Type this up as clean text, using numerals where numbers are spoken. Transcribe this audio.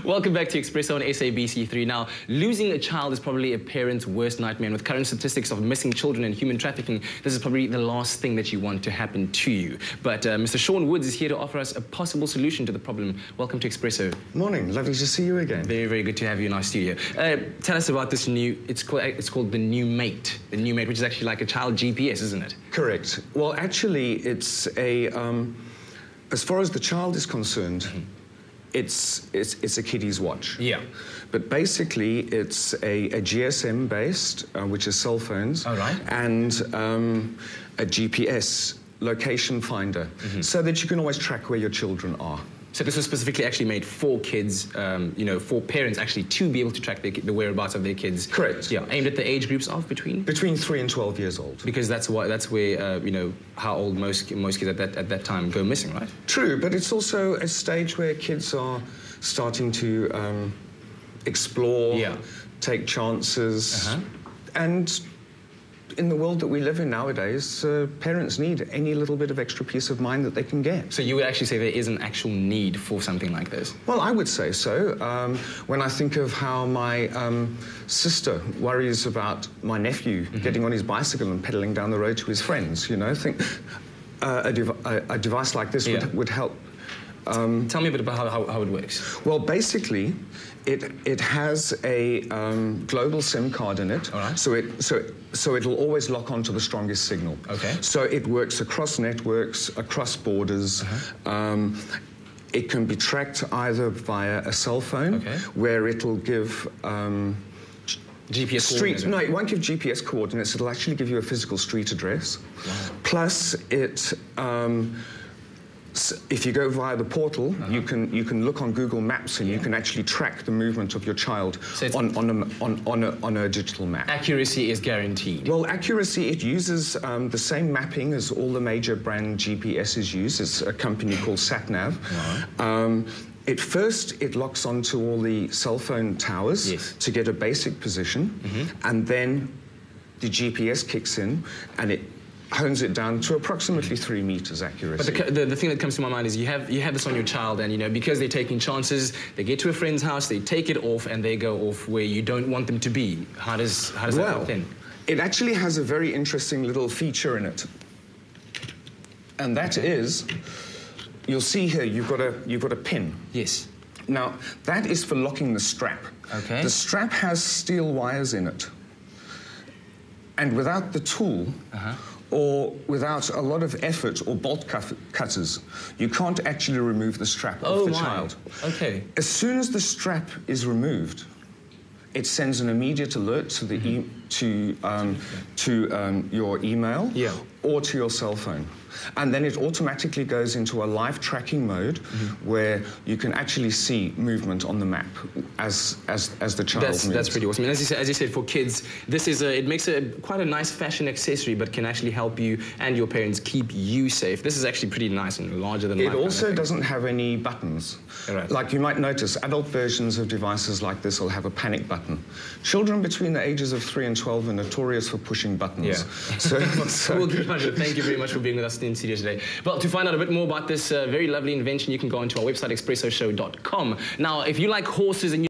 Welcome back to Expresso on SABC3. Now, losing a child is probably a parent's worst nightmare. And with current statistics of missing children and human trafficking, this is probably the last thing that you want to happen to you. But Mr. Sean Woods is here to offer us a possible solution to the problem. Welcome to Expresso. Morning, lovely to see you again. Very, very good to have you in our studio. Tell us about this new, it's called the num8. The num8, which is actually like a child GPS, isn't it? Correct. Well, actually, it's a, as far as the child is concerned, it's a kiddie's watch. Yeah. But basically, it's a GSM-based, which is cell phones, and a GPS location finder, so that you can always track where your children are. So this was specifically actually made for kids, you know, for parents actually to be able to track the whereabouts of their kids. Correct. Yeah, aimed at the age groups of between? Between 3 and 12 years old. Because that's where, you know, how old most kids at that time go missing, right? True, but it's also a stage where kids are starting to explore, take chances, and in the world that we live in nowadays, parents need any little bit of extra peace of mind that they can get. So you would actually say there is an actual need for something like this? Well, I would say so. When I think of how my sister worries about my nephew getting on his bicycle and pedaling down the road to his friends, you know, I think a device like this would help. Tell me a bit about how it works. Well, basically, it has a global SIM card in it, so it'll always lock onto the strongest signal. Okay. So it works across networks, across borders. It can be tracked either via a cell phone, where it'll give GPS coordinates? No, it won't give GPS coordinates. It'll actually give you a physical street address. Wow. Plus, it if you go via the portal, you can look on Google Maps and you can actually track the movement of your child on a digital map. Accuracy is guaranteed. Well, accuracy, it uses the same mapping as all the major brand GPSs use. It's a company called SatNav. At first, it locks onto all the cell phone towers to get a basic position, and then the GPS kicks in and it hones it down to approximately 3 meters accuracy. But the thing that comes to my mind is you have this on your child, and you know, because they're taking chances, they get to a friend's house, they take it off, and they go off where you don't want them to be. How does that work then? It actually has a very interesting little feature in it, and that is, you'll see here you've got a pin. Yes. Now that is for locking the strap. Okay. The strap has steel wires in it, and without the tool, or without a lot of effort or bolt cutters, you can't actually remove the strap off the child. Okay. As soon as the strap is removed, it sends an immediate alert to the your email or to your cell phone. And then it automatically goes into a live tracking mode where you can actually see movement on the map as the child moves. That's pretty awesome. And as you said, for kids, this is it makes quite a nice fashion accessory, but can actually help you and your parents keep you safe. This is actually pretty nice and larger than life. It also doesn't have any buttons. Like you might notice, adult versions of devices like this will have a panic button. Children between the ages of 3 and 12 are notorious for pushing buttons. Well, thank you very much for being with us in studio today. Well, to find out a bit more about this very lovely invention, you can go onto our website, expressoshow.com. Now, if you like horses and